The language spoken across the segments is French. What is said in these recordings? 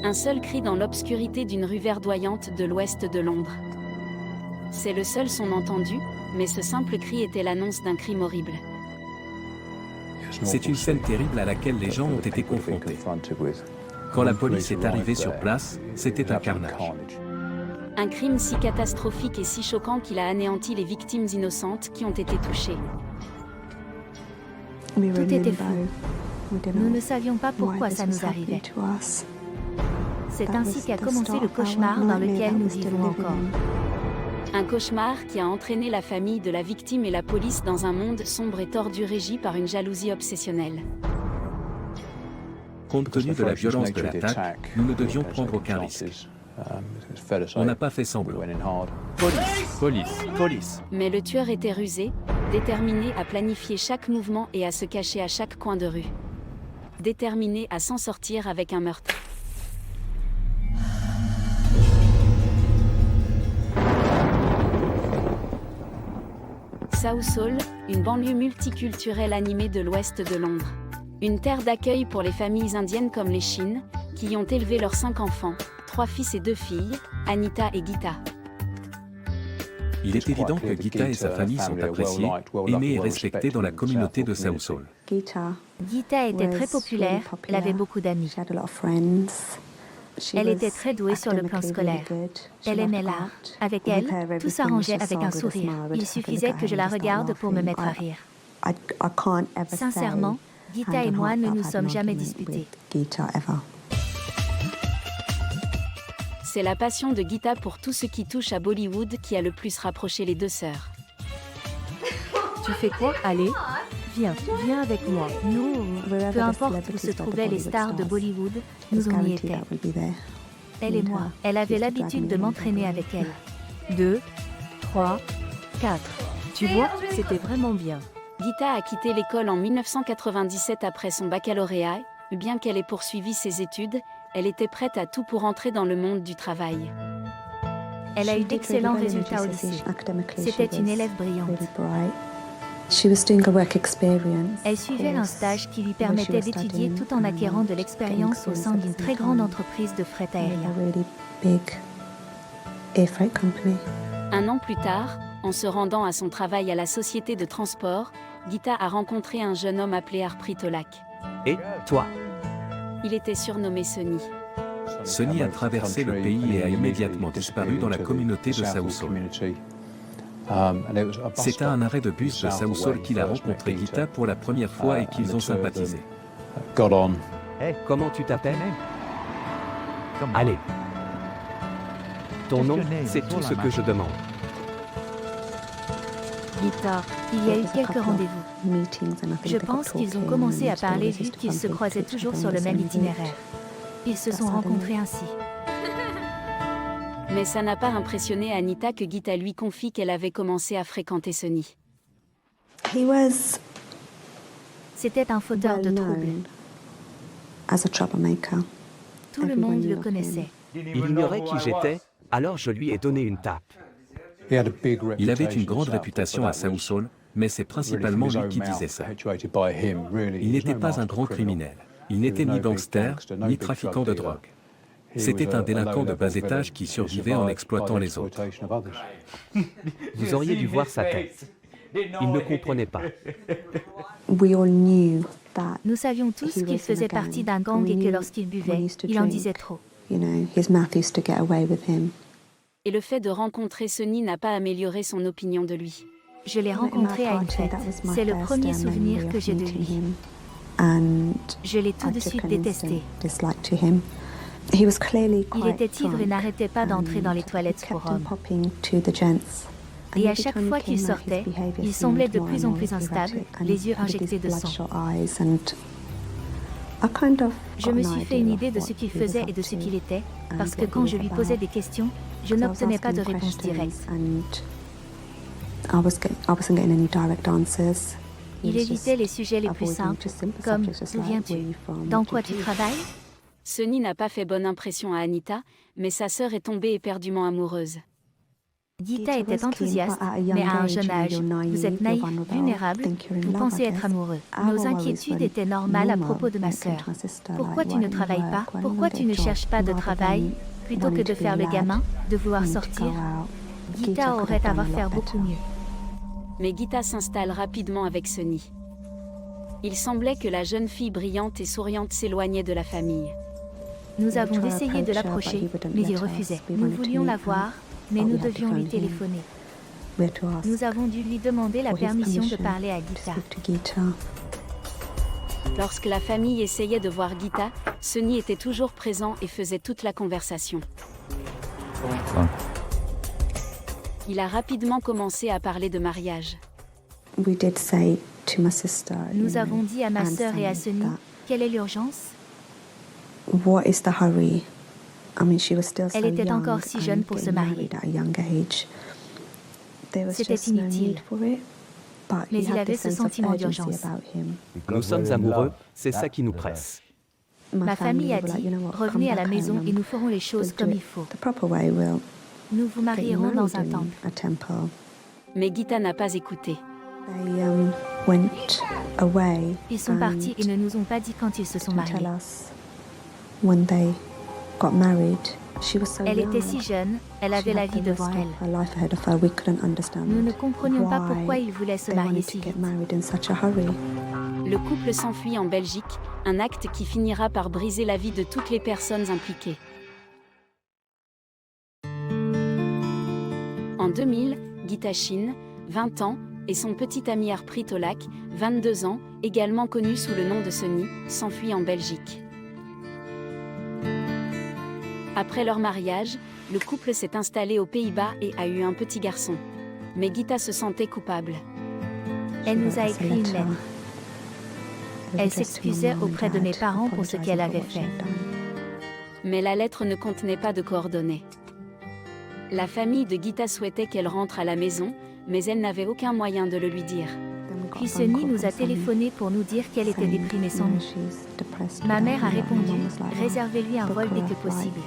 Un seul cri dans l'obscurité d'une rue verdoyante de l'ouest de Londres. C'est le seul son entendu, mais ce simple cri était l'annonce d'un crime horrible. C'est une scène terrible à laquelle les gens ont été confrontés. Quand la police est arrivée sur place, c'était un carnage. Un crime si catastrophique et si choquant qu'il a anéanti les victimes innocentes qui ont été touchées. Tout était fou. Nous ne savions pas pourquoi ça nous arrivait. C'est ainsi qu'a commencé le cauchemar dans lequel nous vivons encore. Un cauchemar qui a entraîné la famille de la victime et la police dans un monde sombre et tordu régi par une jalousie obsessionnelle. Compte tenu de la violence de l'attaque, nous ne devions prendre aucun risque. On n'a pas fait semblant. Police, police, police. Mais le tueur était rusé, déterminé à planifier chaque mouvement et à se cacher à chaque coin de rue. Déterminé à s'en sortir avec un meurtre. Southall, une banlieue multiculturelle animée de l'ouest de Londres. Une terre d'accueil pour les familles indiennes comme les Shin, qui y ont élevé leurs 5 enfants, 3 fils et 2 filles, Anita et Geeta. Il est évident que Geeta et sa famille sont appréciés, aimés et respectés dans la communauté de Southall. Geeta était très populaire, elle avait beaucoup d'amis. Elle était très douée sur le plan scolaire. Elle aimait l'art. Avec elle, tout s'arrangeait avec un sourire. Il suffisait que je la regarde pour me mettre à rire. Sincèrement, Geeta et moi ne nous sommes jamais disputés. C'est la passion de Geeta pour tout ce qui touche à Bollywood qui a le plus rapproché les deux sœurs. Tu fais quoi? Allez, viens avec moi. Nous, peu importe où se trouvaient les stars de Bollywood, nous on y étions. Elle et moi, elle avait l'habitude de m'entraîner avec elle. 2, 3, 4. Tu vois, c'était vraiment bien. Geeta a quitté l'école en 1997 après son baccalauréat, et bien qu'elle ait poursuivi ses études, elle était prête à tout pour entrer dans le monde du travail. Elle a eu d'excellents résultats au lycée. C'était une élève brillante. Elle suivait un stage qui lui permettait d'étudier tout en acquérant de l'expérience au sein d'une très grande entreprise de fret aérien. Un an plus tard, en se rendant à son travail à la société de transport, Geeta a rencontré un jeune homme appelé Harpreet Olak. Et toi? Il était surnommé Sonny. Sonny a traversé le pays et a immédiatement disparu dans la communauté de Southall. C'est à un arrêt de bus de Southall qu'il a rencontré Geeta pour la première fois et qu'ils ont sympathisé. Hey, comment tu t'appelles? Allez. Ton nom, c'est tout ce que je demande. Geeta, il y a eu quelques rendez-vous. Je pense qu'ils ont commencé à parler vu qu'ils se croisaient toujours sur le même itinéraire. Ils se sont rencontrés ainsi. Mais ça n'a pas impressionné Anita que Geeta lui confie qu'elle avait commencé à fréquenter Sonny. C'était un fauteur de troubles. Tout le monde le connaissait. Il ignorait qui j'étais, alors je lui ai donné une tape. Il avait une grande réputation à Southall, mais c'est principalement lui qui disait ça. Il n'était pas un grand criminel. Il n'était ni gangster, ni trafiquant de drogue. C'était un délinquant de bas étage qui survivait en exploitant les autres. Vous auriez dû voir sa tête. Il ne comprenait pas. Nous savions tous qu'il faisait partie d'un gang et que lorsqu'il buvait, il en disait trop. Et le fait de rencontrer Sonny n'a pas amélioré son opinion de lui. Je l'ai rencontré à une fête. C'est le premier souvenir que j'ai de lui. Je l'ai tout de suite détesté. Il était ivre et n'arrêtait pas d'entrer dans les toilettes pour hommes. Et à chaque fois qu'il sortait, il semblait de plus en plus instable, les yeux injectés de sang. Je me suis fait une idée de ce qu'il faisait et de ce qu'il était, parce que quand je lui posais des questions, je n'obtenais pas de réponse directe. Il évitait les sujets les plus simples, comme « D'où viens-tu ? Dans quoi tu travailles ?» Sonny n'a pas fait bonne impression à Anita, mais sa sœur est tombée éperdument amoureuse. Gita était enthousiaste, mais à un jeune âge, vous êtes naïf, vulnérable, vous pensez être amoureux. Nos inquiétudes étaient normales à propos de ma sœur. Pourquoi tu ne travailles pas? Pourquoi tu ne cherches pas de travail plutôt que de faire le gamin, de vouloir sortir? Gita aurait à faire beaucoup mieux. Mais Gita s'installe rapidement avec Sunny. Il semblait que la jeune fille brillante et souriante s'éloignait de la famille. Nous avons essayé de l'approcher, mais il refusait. Nous voulions la voir, mais nous devions lui téléphoner. Nous avons dû lui demander la permission de parler à Gita. Lorsque la famille essayait de voir Gita, Sunny était toujours présent et faisait toute la conversation. Il a rapidement commencé à parler de mariage. Nous avons dit à ma sœur et à Sunny, quelle est l'urgence? Elle était encore si jeune pour se marier. C'était inutile. Mais il avait ce sentiment d'urgence. Nous sommes amoureux, c'est ça qui nous presse. Ma famille a dit, revenez à la maison et nous ferons les choses comme il faut. Nous vous marierons dans un temple. Mais Gita n'a pas écouté. Ils sont partis et ne nous ont pas dit quand ils se sont mariés. Elle était si jeune, elle avait la vie devant elle. Nous ne comprenions pas pourquoi ils voulaient se marier si vite. Le couple s'enfuit en Belgique, un acte qui finira par briser la vie de toutes les personnes impliquées. En 2000, Gita Shin, 20 ans, et son petit ami Harpreet Olak, 22 ans, également connu sous le nom de Sunny, s'enfuient en Belgique. Après leur mariage, le couple s'est installé aux Pays-Bas et a eu un petit garçon. Mais Gita se sentait coupable. Elle nous a écrit une lettre. Elle s'excusait auprès de mes parents pour ce qu'elle avait fait. Mais la lettre ne contenait pas de coordonnées. La famille de Gita souhaitait qu'elle rentre à la maison, mais elle n'avait aucun moyen de le lui dire. Puis Sunny nous a téléphoné pour nous dire qu'elle était déprimée sans nous. Ma mère a répondu, réservez-lui un vol dès que possible.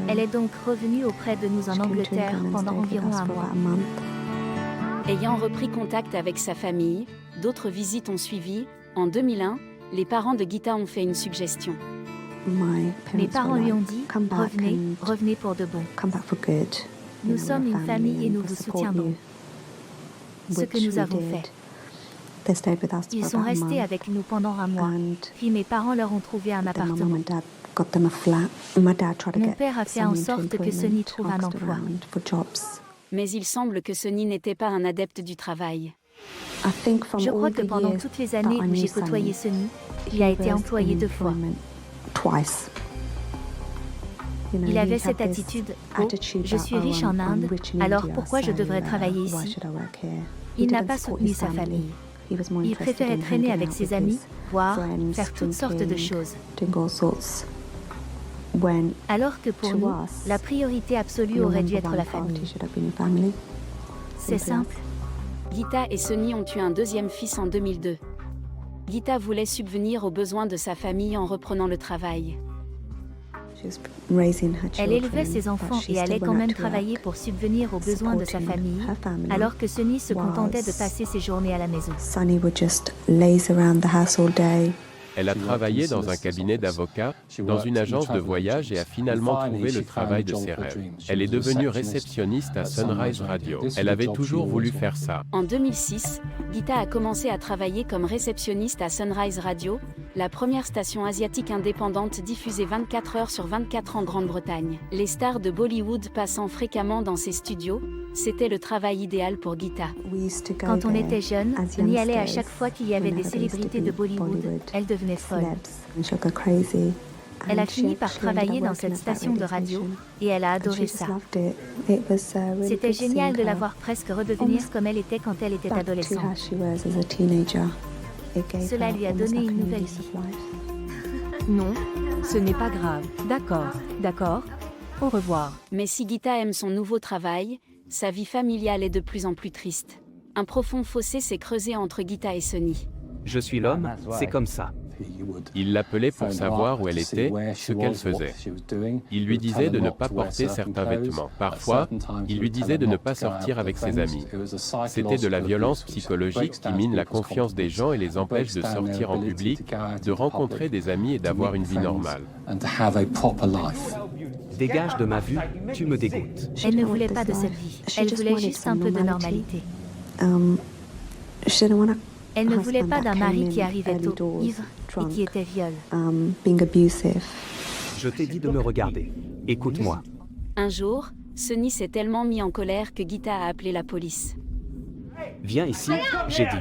Elle est donc revenue auprès de nous en Angleterre pendant environ un mois. Ayant repris contact avec sa famille, d'autres visites ont suivi. En 2001, les parents de Gita ont fait une suggestion. Mes parents lui ont dit, revenez, revenez pour de bon. Nous sommes une famille et nous vous soutiendrons. Ce que nous avons fait. Ils sont restés avec nous pendant un mois, puis mes parents leur ont trouvé un appartement. Mon père a fait en sorte que Sunny trouve un emploi. Mais il semble que Sunny n'était pas un adepte du travail. Je crois que pendant toutes les années où j'ai côtoyé Sunny, il a été employé 2 fois. Il avait cette attitude, oh, je suis riche en Inde, alors pourquoi je devrais travailler ici? Il n'a pas soutenu sa famille. Il préférait traîner avec ses amis, voir, faire toutes sortes de choses. Alors que pour nous, la priorité absolue aurait dû être la famille. C'est simple. Gita et Sunny ont eu un deuxième fils en 2002. Gita voulait subvenir aux besoins de sa famille en reprenant le travail. Elle élevait ses enfants et allait quand même travailler pour subvenir aux besoins de sa famille, alors que Sunny se contentait de passer ses journées à la maison. Elle a travaillé dans un cabinet d'avocats, dans une agence de voyage et a finalement trouvé le travail de ses rêves. Elle est devenue réceptionniste à Sunrise Radio. Elle avait toujours voulu faire ça. En 2006, Gita a commencé à travailler comme réceptionniste à Sunrise Radio, la première station asiatique indépendante diffusée 24 heures sur 24 en Grande-Bretagne. Les stars de Bollywood passant fréquemment dans ses studios, c'était le travail idéal pour Gita. Quand on était jeune, on y allait à chaque fois qu'il y avait des célébrités de Bollywood. Elle devenait folle. Elle a fini par travailler dans cette station de radio et elle a adoré ça. C'était génial de la voir presque redevenir comme elle était quand elle était adolescente. Cela lui a donné une nouvelle vie. Non, ce n'est pas grave. D'accord, d'accord. Au revoir. Mais si Gita aime son nouveau travail, sa vie familiale est de plus en plus triste. Un profond fossé s'est creusé entre Gita et Sunny. Je suis l'homme, c'est comme ça. Il l'appelait pour savoir où elle était, ce qu'elle faisait. Il lui disait de ne pas porter certains vêtements. Parfois, il lui disait de ne pas sortir avec ses amis. C'était de la violence psychologique qui mine la confiance des gens et les empêche de sortir en public, de rencontrer des amis et d'avoir une vie normale. Dégage de ma vue, tu me dégoûtes. Elle ne voulait pas de cette vie. Elle voulait juste un peu de normalité. Elle ne voulait pas d'un mari qui arrivait tôt, ivre, et qui était viol. Je t'ai dit de me regarder. Écoute-moi. Un jour, Sonny s'est tellement mis en colère que Geeta a appelé la police. Viens ici, j'ai dit.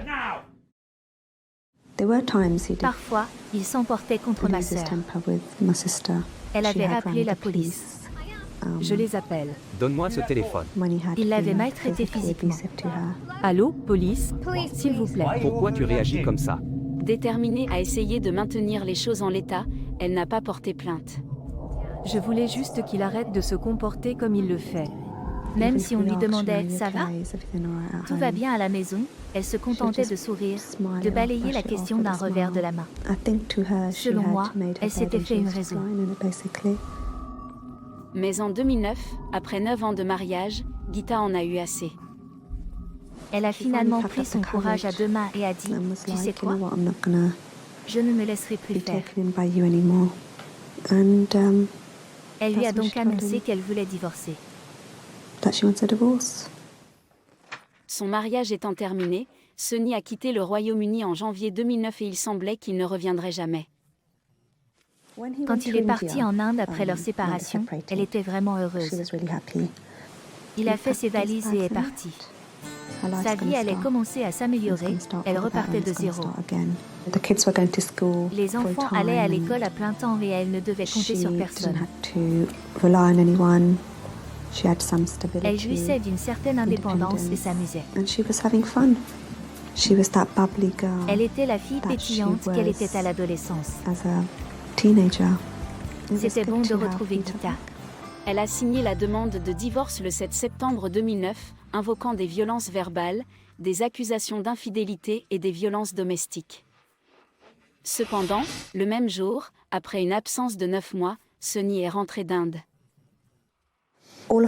Parfois, il s'emportait contre ma sœur. Elle avait appelé la police. Je les appelle. Donne-moi ce téléphone. Il l'avait maltraitée physiquement. Allô, police? S'il vous plaît. Pourquoi tu réagis comme ça? Déterminée à essayer de maintenir les choses en l'état, elle n'a pas porté plainte. Je voulais juste qu'il arrête de se comporter comme il le fait. Même si on lui demandait « ça va ?» Tout va bien à la maison, elle se contentait de sourire, de balayer la question d'un revers de la main. Selon moi, elle s'était fait une raison. Mais en 2009, après 9 ans de mariage, Geeta en a eu assez. Elle a finalement pris son courage à deux mains et a dit « Tu sais quoi ? Je ne me laisserai plus faire. » Elle lui a donc annoncé qu'elle voulait divorcer. Son mariage étant terminé, Sonny a quitté le Royaume-Uni en janvier 2009 et il semblait qu'il ne reviendrait jamais. Quand il est parti en Inde après leur séparation, elle était vraiment heureuse. Il a fait ses valises et est parti. Sa vie allait commencer à s'améliorer, elle repartait de zéro. Les enfants allaient à l'école à plein temps et elle ne devait compter sur personne. Elle jouissait d'une certaine indépendance et s'amusait. Elle était la fille pétillante qu'elle était à l'adolescence. C'était bon de retrouver Geeta. Elle a signé la demande de divorce le 7 septembre 2009, invoquant des violences verbales, des accusations d'infidélité et des violences domestiques. Cependant, le même jour, après une absence de 9 mois, Sonny est rentré d'Inde. Tout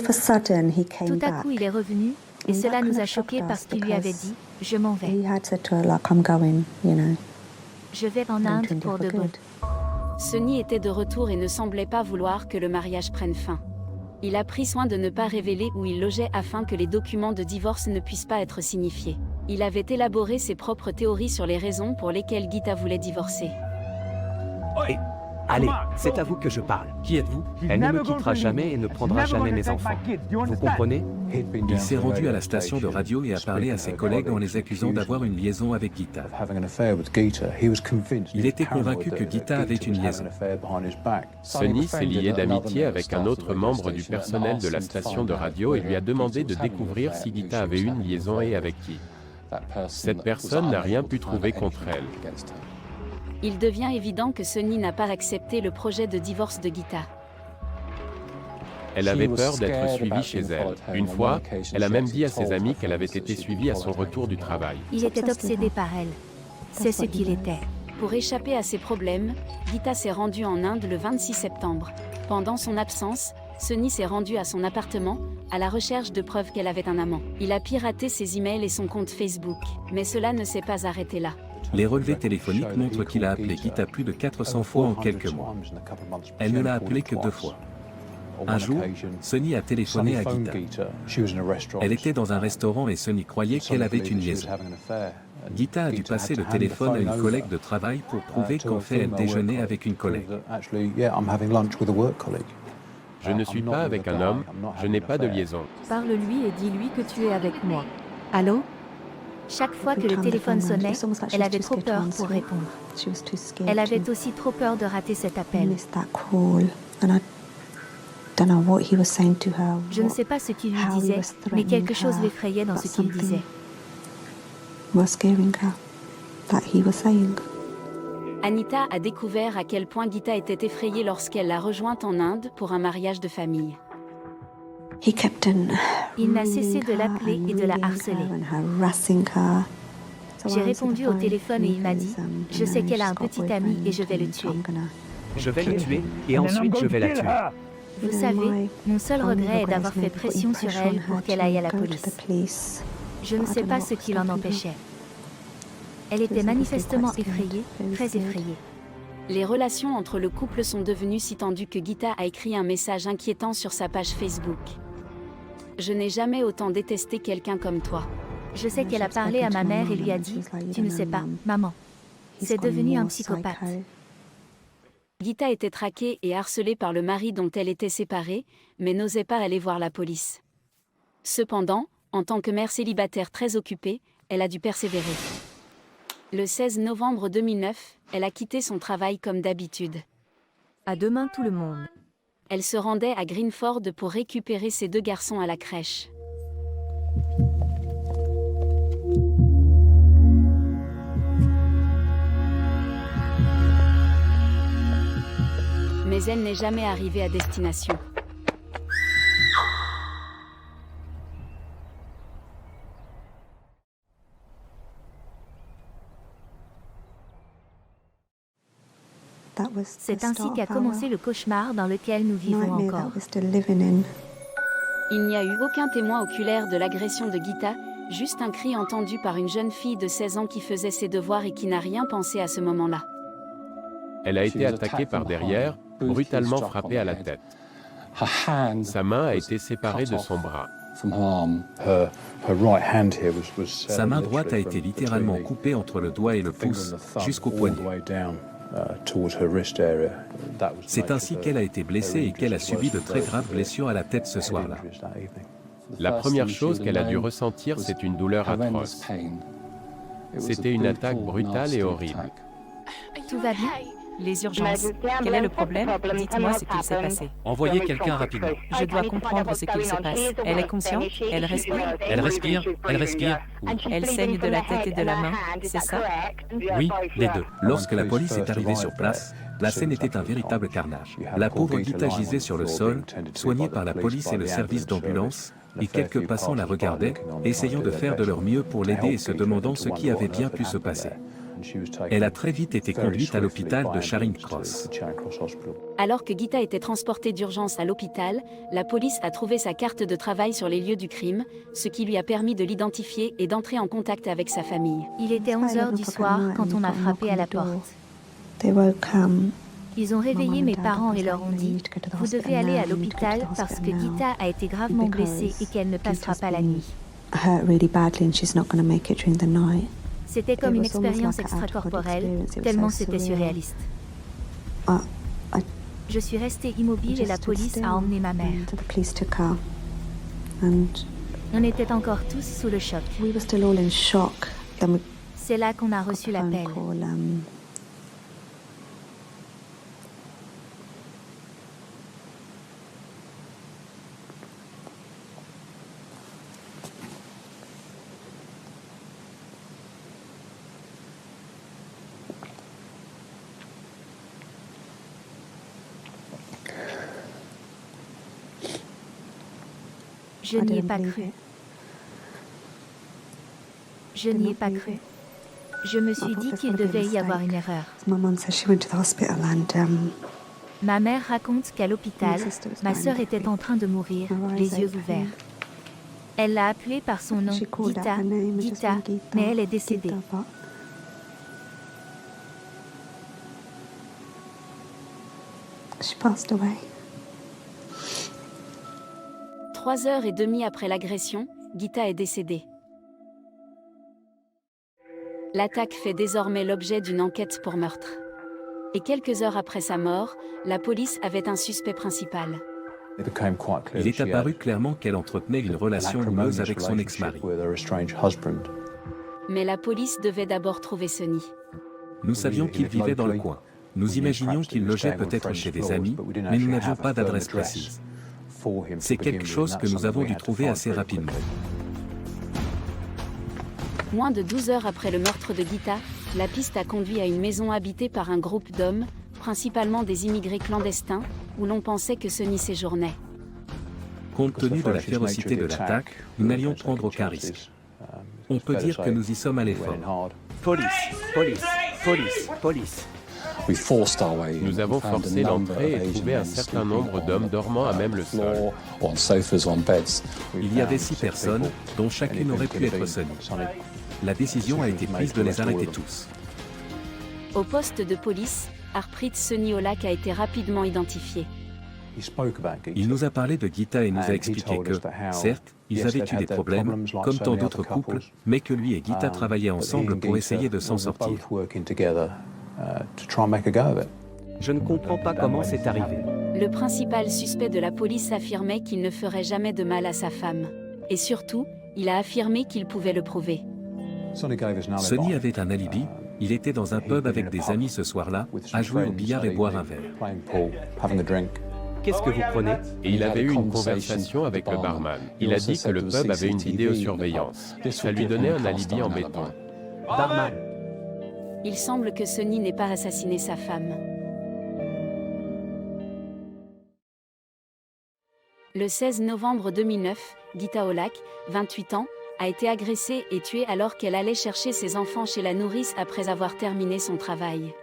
à coup, il est revenu, et cela nous a choqués parce qu'il lui avait dit « Je m'en vais. Je vais en Inde pour de bon. » Sonny était de retour et ne semblait pas vouloir que le mariage prenne fin. Il a pris soin de ne pas révéler où il logeait afin que les documents de divorce ne puissent pas être signifiés. Il avait élaboré ses propres théories sur les raisons pour lesquelles Geeta voulait divorcer. Hey, allez, c'est à vous que je parle. Qui êtes-vous? Elle ne me quittera jamais et ne prendra jamais mes enfants. Vous comprenez? Il s'est rendu à la station de radio et a parlé à ses collègues en les accusant d'avoir une liaison avec Geeta. Il était convaincu que Geeta avait une liaison. Sonny s'est lié d'amitié avec un autre membre du personnel de la station de radio et lui a demandé de découvrir si Geeta avait une liaison et avec qui. Cette personne n'a rien pu trouver contre elle. Il devient évident que Sonny n'a pas accepté le projet de divorce de Geeta. Elle avait peur d'être suivie chez elle. Une fois, elle a même dit à ses amis qu'elle avait été suivie à son retour du travail. Il était obsédé par elle. C'est ce qu'il était. Pour échapper à ses problèmes, Geeta s'est rendue en Inde le 26 septembre. Pendant son absence, Sonny s'est rendu à son appartement, à la recherche de preuves qu'elle avait un amant. Il a piraté ses emails et son compte Facebook, mais cela ne s'est pas arrêté là. Les relevés téléphoniques montrent qu'il a appelé Geeta plus de 400 fois en quelques mois. Elle ne l'a appelé que 2 fois. Un jour, Sonny a téléphoné à Geeta. Elle était dans un restaurant et Sonny croyait qu'elle avait une liaison. Geeta a dû passer le téléphone à une collègue de travail pour prouver qu'en fait elle déjeunait avec une collègue. Je ne suis pas avec un homme, je n'ai pas de liaison. Parle-lui et dis-lui que tu es avec moi. Allô? Chaque fois que le téléphone sonnait, elle avait trop peur pour répondre. Elle avait aussi trop peur de rater cet appel. Je ne sais pas ce qu'il lui disait, mais quelque chose l'effrayait dans ce qu'il disait. Anita a découvert à quel point Geeta était effrayée lorsqu'elle l'a rejointe en Inde pour un mariage de famille. Il n'a cessé de l'appeler et de la harceler. J'ai répondu au téléphone et il m'a dit « Je sais qu'elle a un petit ami et je vais le tuer. » Je vais le tuer et ensuite je vais la tuer. Vous savez, mon seul regret est d'avoir fait pression sur elle pour qu'elle aille à la police. Je ne sais pas ce qui l'en empêchait. Elle était manifestement effrayée, très effrayée. Les relations entre le couple sont devenues si tendues que Geeta a écrit un message inquiétant sur sa page Facebook. « Je n'ai jamais autant détesté quelqu'un comme toi. » Je sais qu'elle a parlé à ma mère et lui a dit « Tu ne sais pas, maman. C'est devenu un psychopathe. » Geeta était traquée et harcelée par le mari dont elle était séparée, mais n'osait pas aller voir la police. Cependant, en tant que mère célibataire très occupée, elle a dû persévérer. Le 16 novembre 2009, elle a quitté son travail comme d'habitude. À demain tout le monde. Elle se rendait à Greenford pour récupérer ses 2 garçons à la crèche. Mais elle n'est jamais arrivée à destination. C'est ainsi qu'a commencé le cauchemar dans lequel nous vivons encore. Il n'y a eu aucun témoin oculaire de l'agression de Geeta, juste un cri entendu par une jeune fille de 16 ans qui faisait ses devoirs et qui n'a rien pensé à ce moment-là. Elle a été attaquée par derrière, brutalement frappée à la tête. Sa main a été séparée de son bras. Sa main droite a été littéralement coupée entre le doigt et le pouce, jusqu'au poignet. C'est ainsi qu'elle a été blessée et qu'elle a subi de très graves blessures à la tête ce soir-là. La première chose qu'elle a dû ressentir, c'est une douleur atroce. C'était une attaque brutale et horrible. Tout va bien? Les urgences. Quel est le problème? Dites-moi ce qu'il s'est passé. Envoyez quelqu'un rapidement. Je dois comprendre ce qu'il se passe. Elle est consciente? Elle respire? Elle respire, elle respire. Elle saigne de la tête et de la main, c'est ça? Oui, les deux. Lorsque la police est arrivée sur place, la scène était un véritable carnage. La pauvre Geeta gisait sur le sol, soignée par la police et le service d'ambulance, et quelques passants la regardaient, essayant de faire de leur mieux pour l'aider et se demandant ce qui avait bien pu se passer. Elle a très vite été conduite à l'hôpital de Charing Cross. Alors que Geeta était transportée d'urgence à l'hôpital, la police a trouvé sa carte de travail sur les lieux du crime, ce qui lui a permis de l'identifier et d'entrer en contact avec sa famille. Il était 11h du soir quand on a frappé à la porte. Ils ont réveillé mes parents et leur ont dit « Vous devez aller à l'hôpital parce que Geeta a été gravement blessée et qu'elle ne passera pas la nuit. » C'était comme une expérience extracorporelle, tellement c'était surréaliste. Je suis restée immobile et la police a emmené ma mère. On était encore tous sous le choc. C'est là qu'on a reçu l'appel. Je n'y ai pas cru. Je n'y ai pas cru. Je me suis dit qu'il devait y avoir une erreur. Ma mère raconte qu'à l'hôpital, ma sœur était en train de mourir, les yeux ouverts. Elle l'a appelée par son nom, Geeta, mais elle est décédée. 3h30 après l'agression, Geeta est décédée. L'attaque fait désormais l'objet d'une enquête pour meurtre. Et quelques heures après sa mort, la police avait un suspect principal. Il est apparu clairement qu'elle entretenait une relation amoureuse avec son ex-mari. Mais la police devait d'abord trouver Sonny. Nous savions qu'il vivait dans le coin. Nous imaginions qu'il logeait peut-être chez des amis, mais nous n'avions pas d'adresse précise. C'est quelque chose que nous avons dû trouver assez rapidement. Moins de 12 heures après le meurtre de Geeta, la piste a conduit à une maison habitée par un groupe d'hommes, principalement des immigrés clandestins, où l'on pensait que Sonny séjournait. Compte tenu de la férocité de l'attaque, nous n'allions prendre aucun risque. On peut dire que nous y sommes allés fort. Police, police, police, police. Nous avons forcé l'entrée et trouvé un certain nombre d'hommes dormant à même le sol. Il y avait 6 personnes, dont chacune aurait pu être Sonny. La décision a été prise de les arrêter tous. Au poste de police, Harpreet Sonny Olak a été rapidement identifié. Il nous a parlé de Gita et nous a expliqué que, certes, ils avaient eu des problèmes, comme tant d'autres couples, mais que lui et Gita travaillaient ensemble pour essayer de s'en sortir. Je ne comprends pas comment c'est arrivé. Le principal suspect de la police affirmait qu'il ne ferait jamais de mal à sa femme. Et surtout, il a affirmé qu'il pouvait le prouver. Sonny avait un alibi, il était dans un pub avec des amis ce soir-là, à jouer au billard et boire un verre. Qu'est-ce que vous prenez? Et il avait eu une conversation avec le barman. Il a dit que le pub avait une vidéosurveillance. Ça lui donnait un alibi en béton. Barman. Il semble que Sonny n'ait pas assassiné sa femme. Le 16 novembre 2009, Gita Olak, 28 ans, a été agressée et tuée alors qu'elle allait chercher ses enfants chez la nourrice après avoir terminé son travail.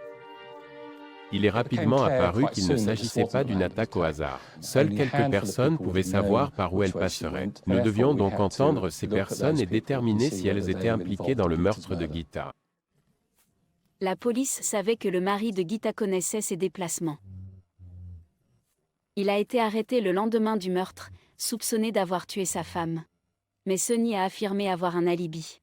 Il est rapidement apparu qu'il ne s'agissait pas d'une attaque au hasard. Seules quelques personnes pouvaient savoir par où elle passerait. Nous devions donc entendre ces personnes et déterminer si elles étaient impliquées dans le meurtre de Gita. La police savait que le mari de Gita connaissait ses déplacements. Il a été arrêté le lendemain du meurtre, soupçonné d'avoir tué sa femme. Mais Sonny a affirmé avoir un alibi.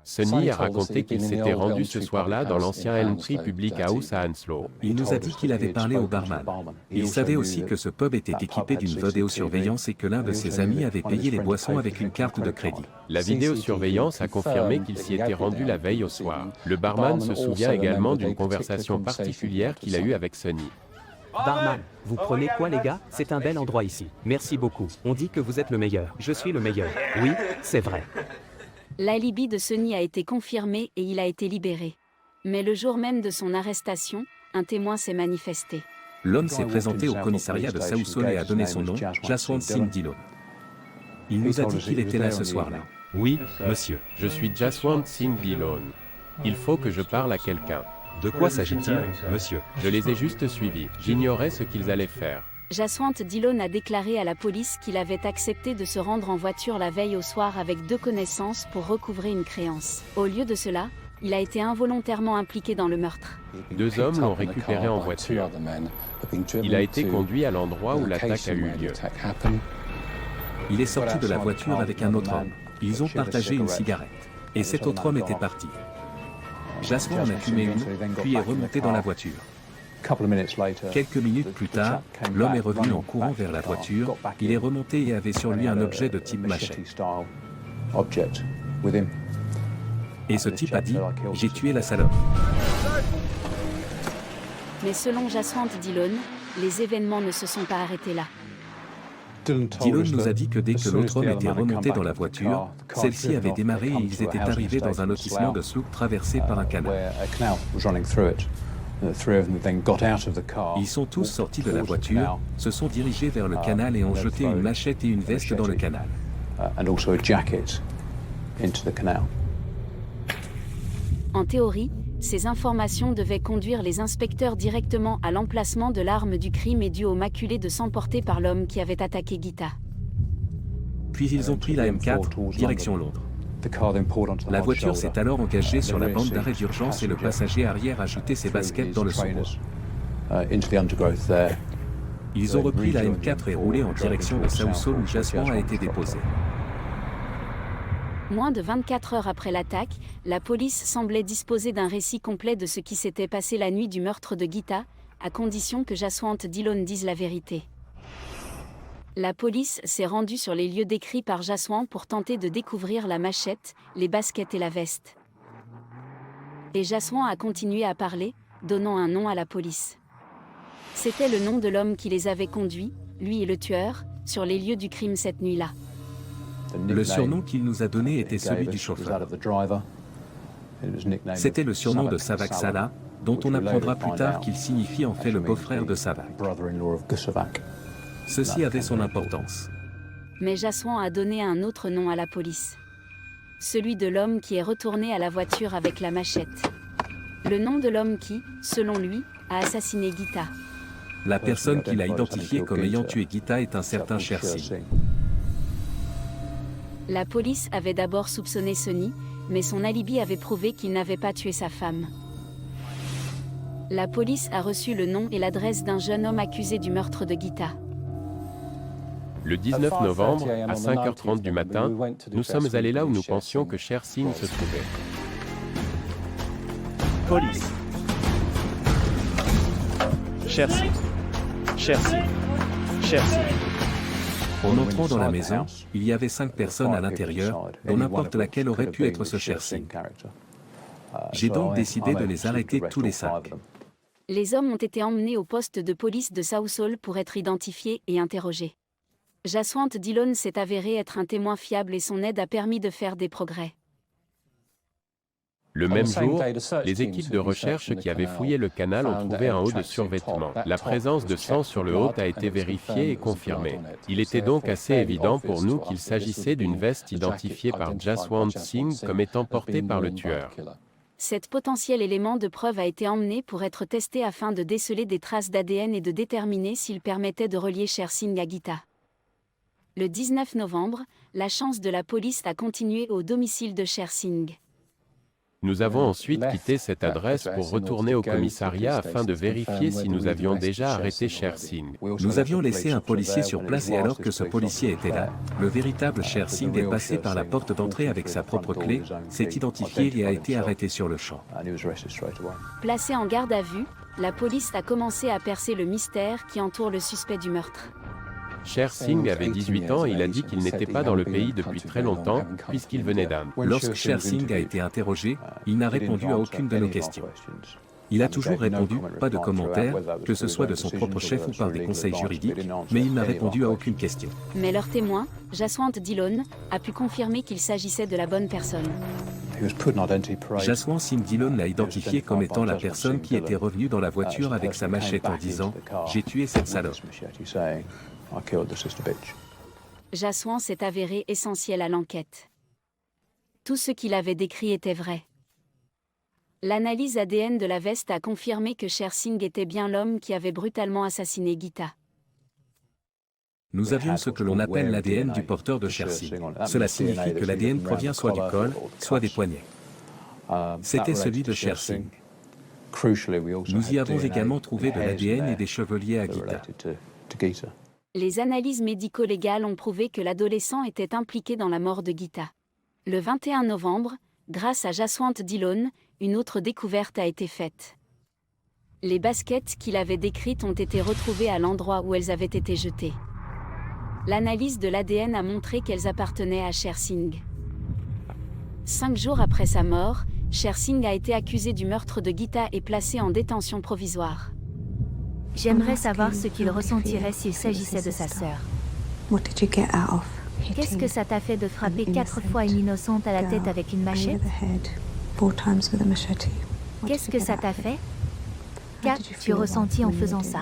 Sonny a raconté qu'il s'était rendu ce soir-là dans l'ancien Elm Tree Public House à Hounslow. Il nous a dit qu'il avait parlé au barman. Il savait aussi que ce pub était équipé d'une vidéosurveillance et que l'un de ses amis avait payé les boissons avec une carte de crédit. La vidéosurveillance a confirmé qu'il s'y était rendu la veille au soir. Le barman se souvient également d'une conversation particulière qu'il a eue avec Sonny. Barman, vous prenez quoi les gars? C'est un bel endroit ici. Merci beaucoup. On dit que vous êtes le meilleur. Je suis le meilleur. Oui, c'est vrai. L'alibi de Sonny a été confirmé et il a été libéré. Mais le jour même de son arrestation, un témoin s'est manifesté. L'homme s'est présenté au commissariat de South Soul et a donné son nom, Jaswant Singh Dillon. Il nous a dit qu'il était là ce soir-là. Oui, monsieur. Je suis Jaswant Singh Dillon. Il faut que je parle à quelqu'un. De quoi s'agit-il, monsieur? Je les ai juste suivis. J'ignorais ce qu'ils allaient faire. Jaswant Dillon a déclaré à la police qu'il avait accepté de se rendre en voiture la veille au soir avec 2 connaissances pour recouvrer une créance. Au lieu de cela, il a été involontairement impliqué dans le meurtre. 2 hommes l'ont récupéré en voiture. Il a été conduit à l'endroit où l'attaque a eu lieu. Il est sorti de la voiture avec un autre homme. Ils ont partagé une cigarette. Et cet autre homme était parti. Jaswant en a fumé une, puis est remonté dans la voiture. Quelques minutes plus tard, l'homme est revenu en courant vers la voiture, il est remonté et avait sur lui un objet de type machette. Et ce type a dit « J'ai tué la salope ». Mais selon Jaswant Dillon, les événements ne se sont pas arrêtés là. Dillon nous a dit que dès que l'autre homme était remonté dans la voiture, celle-ci avait démarré et ils étaient arrivés dans un lotissement de Slough traversé par un canal. Ils sont tous sortis de la voiture, se sont dirigés vers le canal et ont jeté une machette et une veste dans le canal. En théorie, ces informations devaient conduire les inspecteurs directement à l'emplacement de l'arme du crime et dû au maculé de sang porté par l'homme qui avait attaqué Gita. Puis ils ont pris la M4, direction Londres. La voiture s'est alors engagée sur la bande d'arrêt d'urgence et le passager arrière a jeté ses baskets dans le sous-bois. Ils ont repris la M4 et roulé en direction de South Soul où Jaswant a été déposé. Moins de 24 heures après l'attaque, la police semblait disposer d'un récit complet de ce qui s'était passé la nuit du meurtre de Gita, à condition que Jaswant Dillon dise la vérité. La police s'est rendue sur les lieux décrits par Jaswant pour tenter de découvrir la machette, les baskets et la veste. Et Jaswant a continué à parler, donnant un nom à la police. C'était le nom de l'homme qui les avait conduits, lui et le tueur, sur les lieux du crime cette nuit-là. Le surnom qu'il nous a donné était celui du chauffeur. C'était le surnom de Savak Salah, dont on apprendra plus tard qu'il signifie en fait le beau-frère de Savak. Ceci avait son importance. Mais Jaswant a donné un autre nom à la police. celui de l'homme qui est retourné à la voiture avec la machette. Le nom de l'homme qui, selon lui, a assassiné Gita. La personne qu'il a identifiée comme ayant tué Gita est un certain Sher-Singh. La police avait d'abord soupçonné Sonny, mais son alibi avait prouvé qu'il n'avait pas tué sa femme. La police a reçu le nom et l'adresse d'un jeune homme accusé du meurtre de Gita. Le 19 novembre, à 5h30 du matin, nous sommes allés là où nous pensions que Sher-Singh se trouvait. Police. Sher-Singh. Sher-Singh. Sher-Singh. En entrant dans la maison, il y avait 5 personnes à l'intérieur, dont n'importe laquelle aurait pu être ce Sher-Singh. J'ai donc décidé de les arrêter tous les 5. Les hommes ont été emmenés au poste de police de Southall pour être identifiés et interrogés. Jaswant Dillon s'est avéré être un témoin fiable et son aide a permis de faire des progrès. Le même jour, les équipes de recherche qui avaient fouillé le canal ont trouvé un haut de survêtement. La présence de sang sur le haut a été vérifiée et confirmée. Il était donc assez évident pour nous qu'il s'agissait d'une veste identifiée par Jaswant Singh comme étant portée par le tueur. Cet potentiel élément de preuve a été emmené pour être testé afin de déceler des traces d'ADN et de déterminer s'il permettait de relier Sher-Singh à Gita. Le 19 novembre, la chance de la police a continué au domicile de Sher-Singh. Nous avons ensuite quitté cette adresse pour retourner au commissariat afin de vérifier si nous avions déjà arrêté Sher-Singh. Nous avions laissé un policier sur place et alors que ce policier était là, le véritable Sher-Singh est passé par la porte d'entrée avec sa propre clé, s'est identifié et a été arrêté sur le champ. Placé en garde à vue, la police a commencé à percer le mystère qui entoure le suspect du meurtre. Sher-Singh avait 18 ans et il a dit qu'il n'était pas dans le pays depuis très longtemps, puisqu'il venait d'Inde. Lorsque Sher-Singh a été interrogé, il n'a répondu à aucune de nos questions. Il a toujours répondu, pas de commentaires, que ce soit de son propre chef ou par des conseils juridiques, mais il n'a répondu à aucune question. Mais leur témoin, Jaswant Dillon, a pu confirmer qu'il s'agissait de la bonne personne. Jaswant Singh Dillon l'a identifié comme étant la personne qui était revenue dans la voiture avec sa machette en disant « J'ai tué cette salope ». Jaswant s'est avéré essentiel à l'enquête. Tout ce qu'il avait décrit était vrai. L'analyse ADN de la veste a confirmé que Sher-Singh était bien l'homme qui avait brutalement assassiné Gita. Nous avions ce que l'on appelle l'ADN du porteur de Sher-Singh. Cela signifie que l'ADN provient soit du col, soit des poignets. C'était celui de Sher-Singh. Nous y avons également trouvé de l'ADN et des cheveux liés à Gita. Les analyses médico-légales ont prouvé que l'adolescent était impliqué dans la mort de Gita. Le 21 novembre, grâce à Jaswant Dillon, une autre découverte a été faite. Les baskets qu'il avait décrites ont été retrouvées à l'endroit où elles avaient été jetées. L'analyse de l'ADN a montré qu'elles appartenaient à Sher-Singh. 5 jours après sa mort, Sher-Singh a été accusé du meurtre de Gita et placé en détention provisoire. J'aimerais savoir ce qu'il ressentirait s'il s'agissait de sa sœur. Qu'est-ce que ça t'a fait de frapper 4 fois une innocente à la tête avec une machette? Qu'est-ce que ça t'a fait? Qu'as-tu ressenti en faisant ça?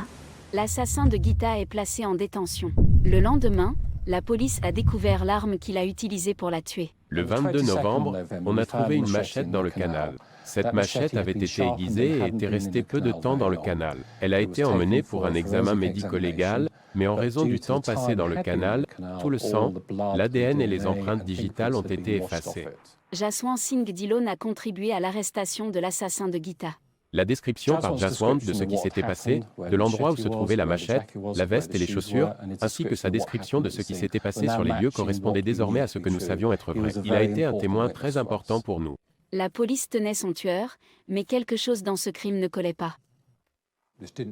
L'assassin de Gita est placé en détention. Le lendemain, la police a découvert l'arme qu'il a utilisée pour la tuer. Le 22 novembre, on a trouvé une machette dans le canal. Cette machette avait été aiguisée et était restée peu de temps dans le canal. Elle a été emmenée pour un examen médico-légal, mais en raison du temps passé dans le canal, tout le sang, l'ADN et les empreintes digitales ont été effacées. Jaswant Singh Dillon a contribué à l'arrestation de l'assassin de Gita. La description par Jaswant de ce qui s'était passé, de l'endroit où se trouvait la machette, la veste et les chaussures, ainsi que sa description de ce qui s'était passé sur les lieux correspondait désormais à ce que nous savions être vrai. Il a été un témoin très important pour nous. La police tenait son tueur, mais quelque chose dans ce crime ne collait pas.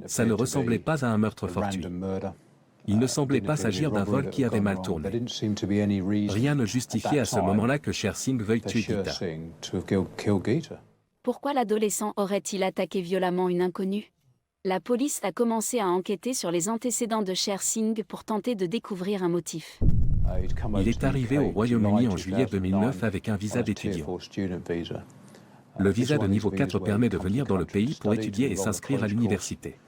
Ça ne ressemblait pas à un meurtre fortuit. Il ne semblait pas s'agir d'un vol qui avait mal tourné. Rien ne justifiait à ce moment-là que Sher-Singh veuille tuer Gita. Pourquoi l'adolescent aurait-il attaqué violemment une inconnue? La police a commencé à enquêter sur les antécédents de Sher-Singh pour tenter de découvrir un motif. Il est arrivé au Royaume-Uni en juillet 2009 avec un visa d'étudiant. Le visa de niveau 4 permet de venir dans le pays pour étudier et s'inscrire à l'université.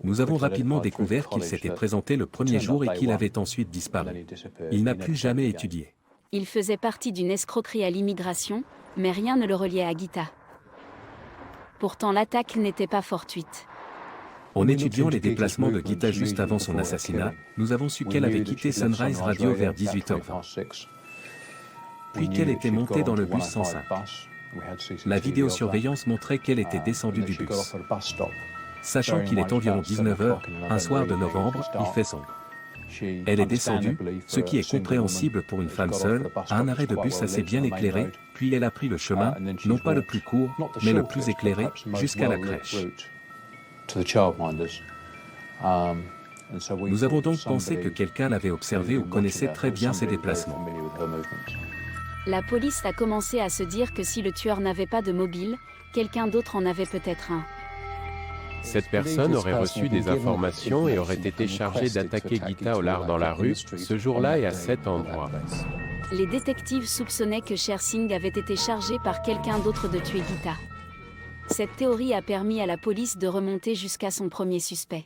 Nous avons rapidement découvert qu'il s'était présenté le premier jour et qu'il avait ensuite disparu. Il n'a plus jamais étudié. Il faisait partie d'une escroquerie à l'immigration, mais rien ne le reliait à Gita. Pourtant l'attaque n'était pas fortuite. En étudiant les déplacements de Gita juste avant son assassinat, nous avons su qu'elle avait quitté Sunrise Radio vers 18h20. Puis qu'elle était montée dans le bus 105. La vidéosurveillance montrait qu'elle était descendue du bus. Sachant qu'il est environ 19h, un soir de novembre, il fait sombre. Elle est descendue, ce qui est compréhensible pour une femme seule, à un arrêt de bus assez bien éclairé, puis elle a pris le chemin, non pas le plus court, mais le plus éclairé, jusqu'à la crèche. Nous avons donc pensé que quelqu'un l'avait observée ou connaissait très bien ses déplacements. La police a commencé à se dire que si le tueur n'avait pas de mobile, quelqu'un d'autre en avait peut-être un. Cette personne aurait reçu des informations et aurait été chargée d'attaquer Gita Olar dans la rue, ce jour-là et à cet endroit. Les détectives soupçonnaient que Shersingh avait été chargé par quelqu'un d'autre de tuer Gita. Cette théorie a permis à la police de remonter jusqu'à son premier suspect.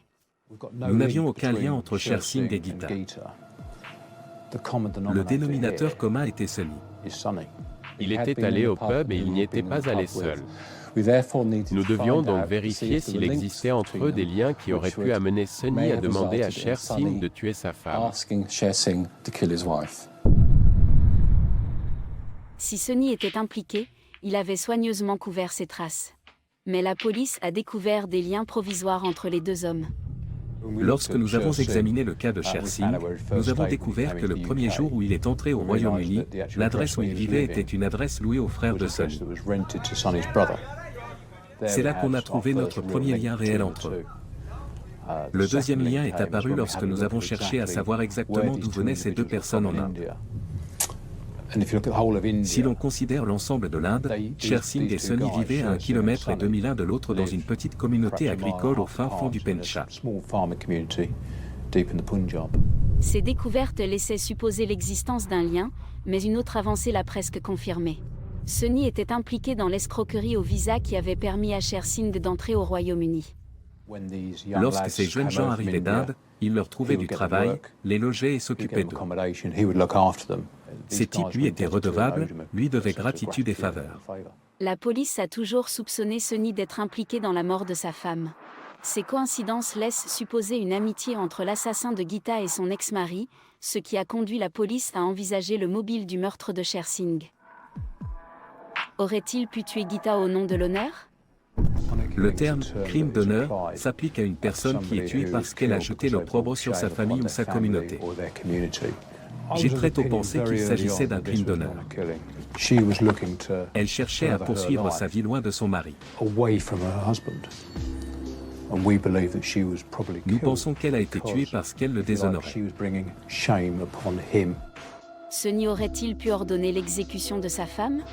Nous n'avions aucun lien entre Shersingh et Gita. Le dénominateur commun était Sonny. Il était allé au pub et il n'y était pas allé seul. Nous devions donc vérifier s'il existait entre eux des liens qui auraient pu amener Sonny à demander à Shersingh de tuer sa femme. Si Sonny était impliqué, il avait soigneusement couvert ses traces. Mais la police a découvert des liens provisoires entre les deux hommes. Lorsque nous avons examiné le cas de Shersingh, nous avons découvert que le premier jour où il est entré au Royaume-Uni, l'adresse où il vivait était une adresse louée aux frères de Sonny. C'est là qu'on a trouvé notre premier lien réel entre eux. Le deuxième lien est apparu lorsque nous avons cherché à savoir exactement d'où venaient ces deux personnes en Inde. Si l'on considère l'ensemble de l'Inde, Shersingh et Sonny vivaient à 1,2 km l'un de l'autre dans une petite communauté agricole au fin fond du Pendjab. Ces découvertes laissaient supposer l'existence d'un lien, mais une autre avancée l'a presque confirmé. Sonny était impliqué dans l'escroquerie au visa qui avait permis à Shersingh d'entrer au Royaume-Uni. Lorsque ces jeunes gens arrivaient d'Inde, il leur trouvait du travail, les logeait et s'occupait d'eux. Ces types lui étaient redevables, lui devaient gratitude et faveur. La police a toujours soupçonné Sonny d'être impliqué dans la mort de sa femme. Ces coïncidences laissent supposer une amitié entre l'assassin de Gita et son ex-mari, ce qui a conduit la police à envisager le mobile du meurtre de Shersingh. Aurait-il pu tuer Gita au nom de l'honneur ? Le terme « crime d'honneur » s'applique à une personne qui est tuée parce qu'elle a jeté l'opprobre sur sa famille ou sa communauté. J'ai très tôt pensé qu'il s'agissait d'un crime d'honneur. Elle cherchait à poursuivre sa vie loin de son mari. Nous pensons qu'elle a été tuée parce qu'elle le déshonorait. Sonny aurait-il pu ordonner l'exécution de sa femme ?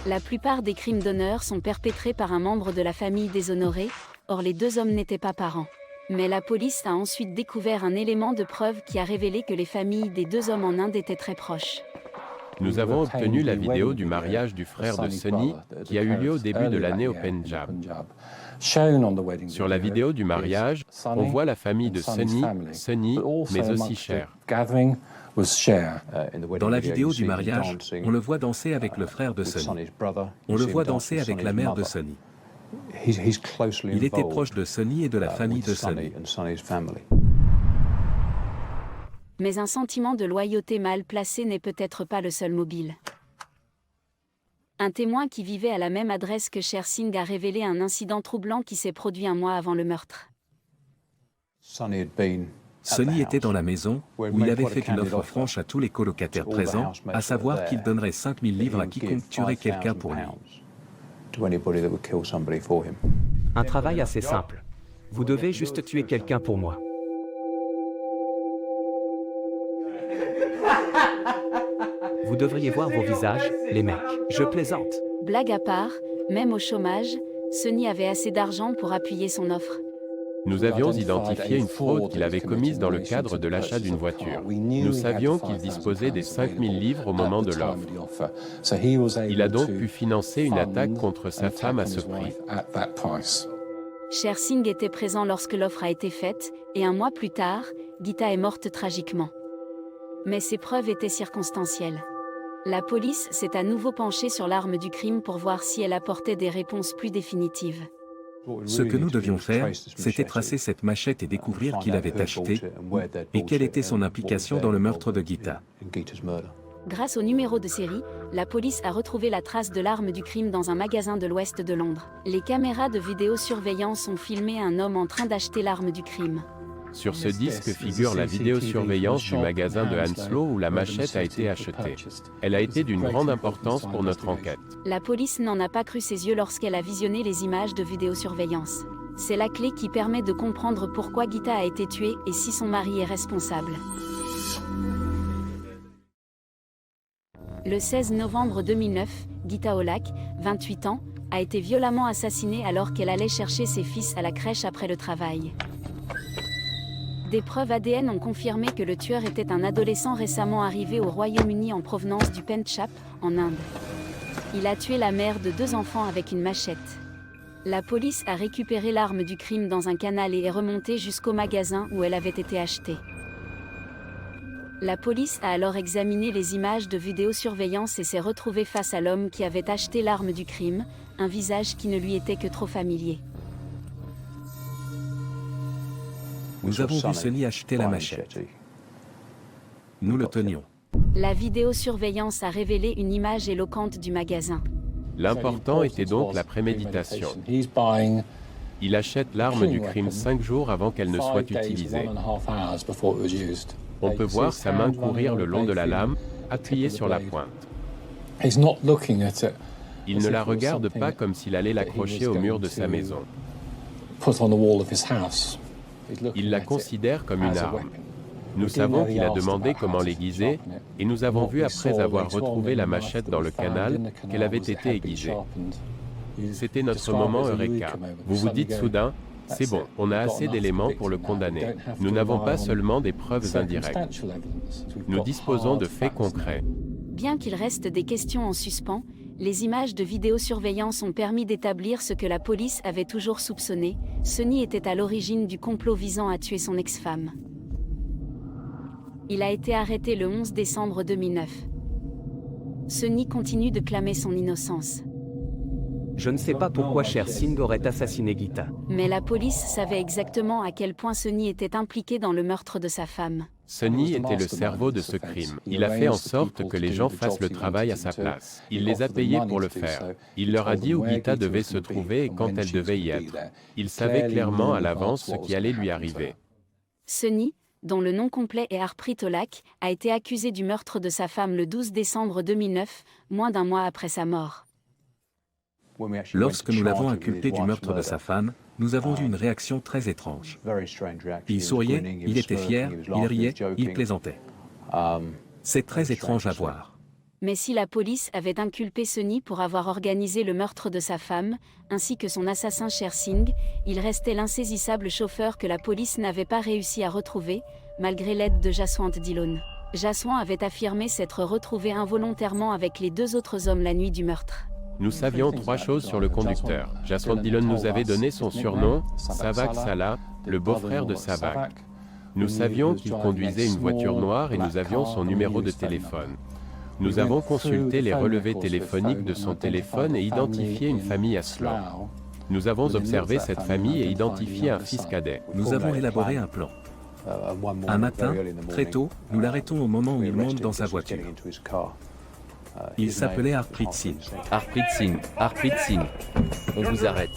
La plupart des crimes d'honneur sont perpétrés par un membre de la famille déshonorée, or les deux hommes n'étaient pas parents. Mais la police a ensuite découvert un élément de preuve qui a révélé que les familles des deux hommes en Inde étaient très proches. Nous avons obtenu la vidéo du mariage du frère de Sonny qui a eu lieu au début de l'année au Pendjab. Sur la vidéo du mariage, on voit la famille de Sonny, mais aussi Cher. Dans la vidéo du mariage, on le voit danser avec le frère de Sonny. On le voit danser avec la mère de Sonny. Il était proche de Sonny et de la famille de Sonny. Mais un sentiment de loyauté mal placé n'est peut-être pas le seul mobile. Un témoin qui vivait à la même adresse que Shersingh a révélé un incident troublant qui s'est produit un mois avant le meurtre. Sonny était dans la maison, où il avait fait une offre franche à tous les colocataires présents, à savoir qu'il donnerait 5 000 livres à quiconque tuerait quelqu'un pour lui. Un travail assez simple. Vous devez juste tuer quelqu'un pour moi. Vous devriez voir vos visages, les mecs. Je plaisante. Blague à part, même au chômage, Sonny avait assez d'argent pour appuyer son offre. Nous avions identifié une fraude qu'il avait commise dans le cadre de l'achat d'une voiture. Nous savions qu'il disposait des 5 000 livres au moment de l'offre. Il a donc pu financer une attaque contre sa femme à ce prix. Shersingh était présent lorsque l'offre a été faite, et un mois plus tard, Gita est morte tragiquement. Mais ces preuves étaient circonstancielles. La police s'est à nouveau penchée sur l'arme du crime pour voir si elle apportait des réponses plus définitives. Ce que nous devions faire, c'était tracer cette machette et découvrir qui l'avait achetée et quelle était son implication dans le meurtre de Gita. Grâce au numéro de série, la police a retrouvé la trace de l'arme du crime dans un magasin de l'ouest de Londres. Les caméras de vidéosurveillance ont filmé un homme en train d'acheter l'arme du crime. Sur ce disque figure la vidéosurveillance du magasin de Hounslow où la machette a été achetée. Elle a été d'une grande importance pour notre enquête. La police n'en a pas cru ses yeux lorsqu'elle a visionné les images de vidéosurveillance. C'est la clé qui permet de comprendre pourquoi Gita a été tuée et si son mari est responsable. Le 16 novembre 2009, Gita Olak, 28 ans, a été violemment assassinée alors qu'elle allait chercher ses fils à la crèche après le travail. Des preuves ADN ont confirmé que le tueur était un adolescent récemment arrivé au Royaume-Uni en provenance du Pendjab, en Inde. Il a tué la mère de 2 enfants avec une machette. La police a récupéré l'arme du crime dans un canal et est remontée jusqu'au magasin où elle avait été achetée. La police a alors examiné les images de vidéosurveillance et s'est retrouvée face à l'homme qui avait acheté l'arme du crime, un visage qui ne lui était que trop familier. Nous avons vu Sonny acheter la machette. Nous le tenions. La vidéosurveillance a révélé une image éloquente du magasin. L'important était donc la préméditation. Il achète l'arme du crime 5 jours avant qu'elle ne soit utilisée. On peut voir sa main courir le long de la lame, appuyée sur la pointe. Il ne la regarde pas comme s'il allait l'accrocher au mur de sa maison. Il la considère comme une arme. Nous savons qu'il a demandé comment l'aiguiser, et nous avons vu après avoir retrouvé la machette dans le canal qu'elle avait été aiguisée. C'était notre moment Eureka. Vous vous dites soudain, c'est bon, on a assez d'éléments pour le condamner. Nous n'avons pas seulement des preuves indirectes. Nous disposons de faits concrets. Bien qu'il reste des questions en suspens, les images de vidéosurveillance ont permis d'établir ce que la police avait toujours soupçonné. Sonny était à l'origine du complot visant à tuer son ex-femme. Il a été arrêté le 11 décembre 2009. Sonny continue de clamer son innocence. Je ne sais pas pourquoi Cher Singh aurait assassiné Gita. Mais la police savait exactement à quel point Sonny était impliqué dans le meurtre de sa femme. Sonny était le cerveau de ce crime. Il a fait en sorte que les gens fassent le travail à sa place. Il les a payés pour le faire. Il leur a dit où Gita devait se trouver et quand elle devait y être. Il savait clairement à l'avance ce qui allait lui arriver. Sonny, dont le nom complet est Harpreet Olak, a été accusé du meurtre de sa femme le 12 décembre 2009, moins d'un mois après sa mort. Lorsque nous l'avons inculpé du meurtre de sa femme, nous avons eu une réaction très étrange. Il souriait, il était fier, il riait, il plaisantait. C'est très étrange à voir. Mais si la police avait inculpé Sonny pour avoir organisé le meurtre de sa femme, ainsi que son assassin Cher Singh, il restait l'insaisissable chauffeur que la police n'avait pas réussi à retrouver, malgré l'aide de Jaswant Dhillon. Jaswant avait affirmé s'être retrouvé involontairement avec les 2 autres hommes la nuit du meurtre. Nous savions 3 choses sur le conducteur. Jaswant Dhillon nous avait donné son surnom, Savak Salah, le beau-frère de Savak. Nous savions qu'il conduisait une voiture noire et nous avions son numéro de téléphone. Nous avons consulté les relevés téléphoniques de son téléphone et identifié une famille à Slough. Nous avons observé cette famille et identifié un fils cadet. Nous avons élaboré un plan. Un matin, très tôt, nous l'arrêtons au moment où il monte dans sa voiture. Il s'appelait Harpreet Singh. Harpreet Singh, Harpreet Singh. On vous arrête.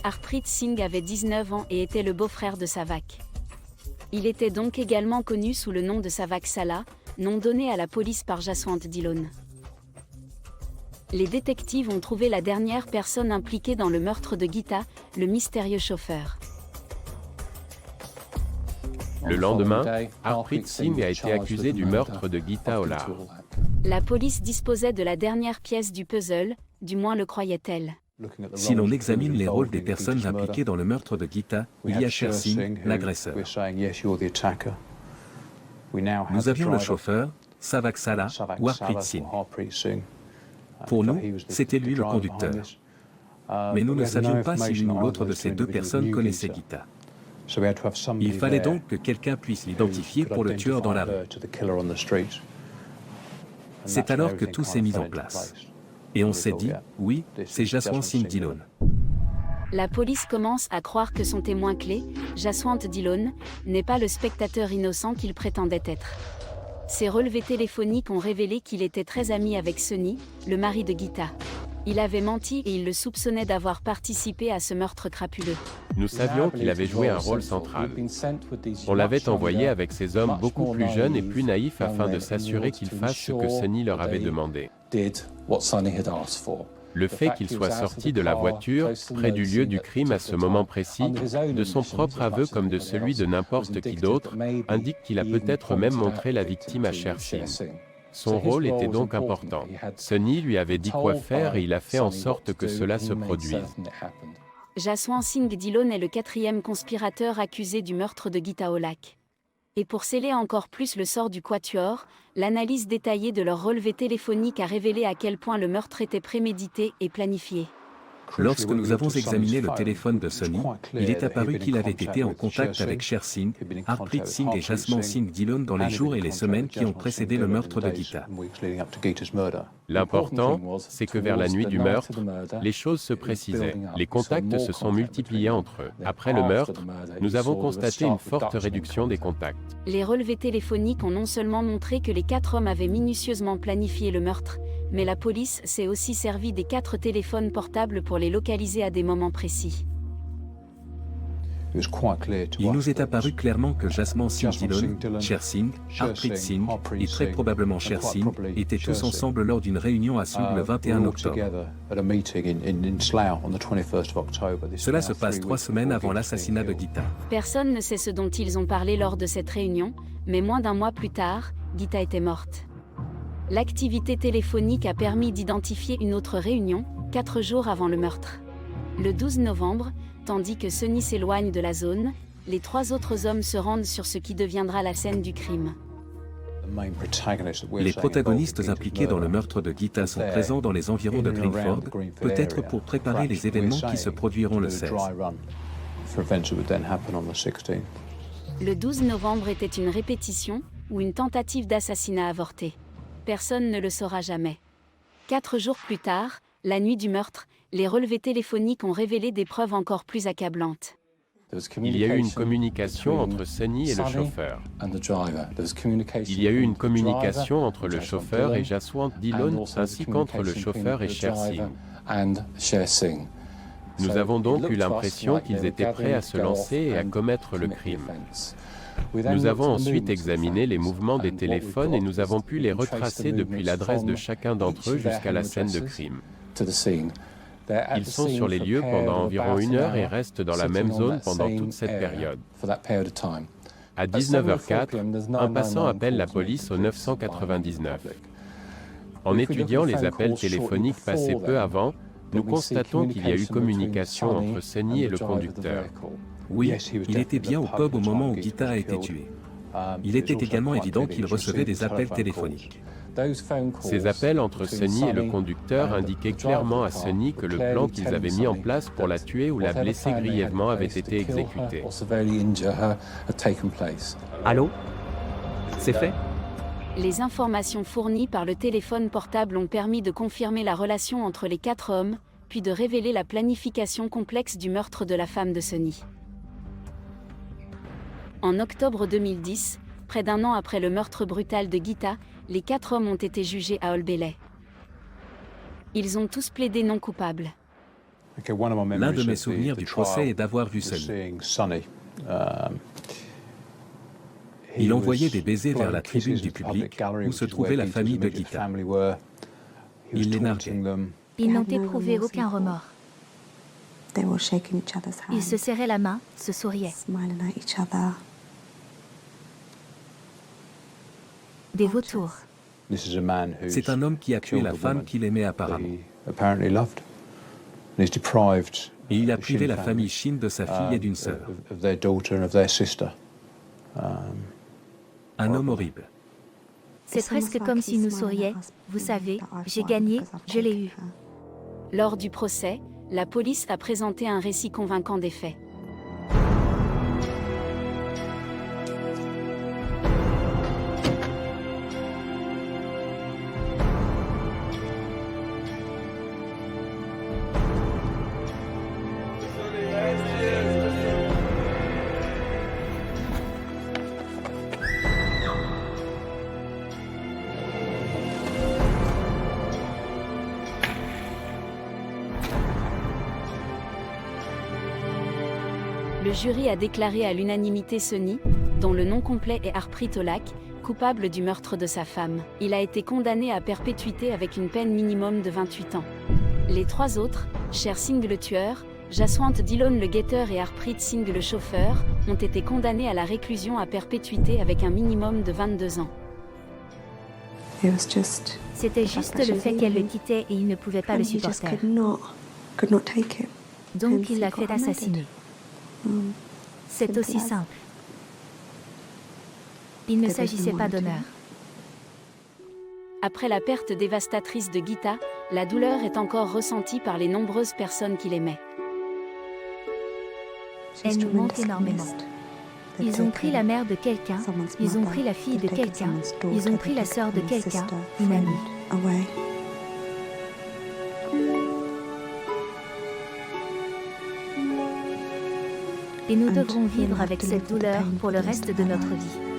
Harpreet Singh avait 19 ans et était le beau-frère de Savak. Il était donc également connu sous le nom de Savak Salah, nom donné à la police par Jaswant Dhillon. Les détectives ont trouvé la dernière personne impliquée dans le meurtre de Gita, le mystérieux chauffeur. Le lendemain, Harpreet Singh a été accusé du meurtre de Gita Olak. La police disposait de la dernière pièce du puzzle, du moins le croyait-elle. Si l'on examine les rôles des personnes impliquées dans le meurtre de Gita, il y a Cher Singh, l'agresseur. Nous avions le chauffeur, Savak Salah ou Harpreet Singh. Pour nous, c'était lui le conducteur. Mais nous ne savions pas si l'une ou l'autre de ces 2 personnes connaissait Gita. Il fallait donc que quelqu'un puisse l'identifier pour le tueur dans la rue. C'est alors que tout s'est mis en place. Et on s'est dit, oui, c'est Jaswant Singh Dhillon. La police commence à croire que son témoin clé, Jaswant Dhillon, n'est pas le spectateur innocent qu'il prétendait être. Ses relevés téléphoniques ont révélé qu'il était très ami avec Sunny, le mari de Geeta. Il avait menti et il le soupçonnait d'avoir participé à ce meurtre crapuleux. Nous savions qu'il avait joué un rôle central. On l'avait envoyé avec ces hommes beaucoup plus jeunes et plus naïfs afin de s'assurer qu'ils fassent ce que Sunny leur avait demandé. Le fait qu'il soit sorti de la voiture, près du lieu du crime à ce moment précis, de son propre aveu comme de celui de n'importe qui d'autre, indique qu'il a peut-être même montré la victime à Sher Singh. Son rôle était donc important. Sunny lui avait dit quoi faire et il a fait en sorte que cela se produise. Jaswant Singh Dhillon est le 4e conspirateur accusé du meurtre de Geeta Aulak. Et pour sceller encore plus le sort du quatuor, l'analyse détaillée de leurs relevés téléphoniques a révélé à quel point le meurtre était prémédité et planifié. Lorsque nous avons examiné le téléphone de Sunny, il est apparu qu'il avait été en contact avec Sher Singh, Harpreet Singh et Jaswant Singh Dhillon dans les jours et les semaines qui ont précédé le meurtre de Geeta. L'important, c'est que vers la nuit du meurtre, les choses se précisaient. Les contacts se sont multipliés entre eux. Après le meurtre, nous avons constaté une forte réduction des contacts. Les relevés téléphoniques ont non seulement montré que les 4 hommes avaient minutieusement planifié le meurtre, mais la police s'est aussi servi des 4 téléphones portables pour les localiser à des moments précis. Il nous est apparu clairement que Jaswant Singh Dhillon, Sher Singh, Harpreet Singh et très probablement Sher Singh étaient tous ensemble lors d'une réunion à Slough le 21 octobre. Cela se passe 3 semaines avant l'assassinat de Geeta. Personne ne sait ce dont ils ont parlé lors de cette réunion, mais moins d'un mois plus tard, Geeta était morte. L'activité téléphonique a permis d'identifier une autre réunion, 4 jours avant le meurtre. Le 12 novembre, tandis que Sunny s'éloigne de la zone, les 3 autres hommes se rendent sur ce qui deviendra la scène du crime. Les protagonistes impliqués dans le meurtre de Geeta sont présents dans les environs de Greenford, peut-être pour préparer les événements qui se produiront le 16. Le 12 novembre était une répétition ou une tentative d'assassinat avorté. Personne ne le saura jamais. 4 jours plus tard, la nuit du meurtre, les relevés téléphoniques ont révélé des preuves encore plus accablantes. Il y a eu une communication entre Sunny et le chauffeur. Il y a eu une communication entre le chauffeur et Jaswant Dhillon, ainsi qu'entre le chauffeur et Sher Singh. Nous avons donc eu l'impression qu'ils étaient prêts à se lancer et à commettre le crime. Nous avons ensuite examiné les mouvements des téléphones et nous avons pu les retracer depuis l'adresse de chacun d'entre eux jusqu'à la scène de crime. Ils sont sur les lieux pendant environ 1 heure et restent dans la même zone pendant toute cette période. À 19h04, un passant appelle la police au 999. En étudiant les appels téléphoniques passés peu avant, nous constatons qu'il y a eu communication entre Sunny et le conducteur. Oui, il était bien au pub au moment où Geeta a été tuée. Il était également évident qu'il recevait des appels téléphoniques. Ces appels entre Sunny et le conducteur indiquaient clairement à Sunny que le plan qu'ils avaient mis en place pour la tuer ou la blesser grièvement avait été exécuté. Allô? C'est fait? Les informations fournies par le téléphone portable ont permis de confirmer la relation entre les 4 hommes, puis de révéler la planification complexe du meurtre de la femme de Sunny. En octobre 2010, près d'1 an après le meurtre brutal de Geeta, les 4 hommes ont été jugés à Old Bailey. Ils ont tous plaidé non coupables. L'un de mes souvenirs du procès est d'avoir vu Sunny. Il envoyait des baisers vers la tribune du public où se trouvait la famille de Geeta. Il les narguait. Ils n'ont éprouvé aucun remords. Ils se serraient la main, se souriaient. Des vautours. C'est un homme qui a tué la femme qu'il aimait apparemment. Et il a privé la famille Shin de sa fille et d'une sœur. Un homme horrible. C'est presque comme s'il nous souriait. Vous savez, j'ai gagné, je l'ai eu. Lors du procès, la police a présenté un récit convaincant des faits. Le jury a déclaré à l'unanimité Sonny, dont le nom complet est Harpreet Olak, coupable du meurtre de sa femme. Il a été condamné à perpétuité avec une peine minimum de 28 ans. Les 3 autres, Sher Singh le tueur, Jaswant Dillon le guetteur et Harpreet Singh le chauffeur, ont été condamnés à la réclusion à perpétuité avec un minimum de 22 ans. C'était juste le fait qu'elle le quittait et il ne pouvait pas le supporter. Donc il l'a fait assassiner. C'est aussi simple. Il ne s'agissait pas d'honneur. Après la perte dévastatrice de Geeta, la douleur est encore ressentie par les nombreuses personnes qui l'aimaient. Elle nous manque énormément. Ils ont pris la mère de quelqu'un, ils ont pris la fille de quelqu'un, ils ont pris la sœur de quelqu'un, une amie. Et nous devrons vivre avec cette douleur pour le reste de notre vie.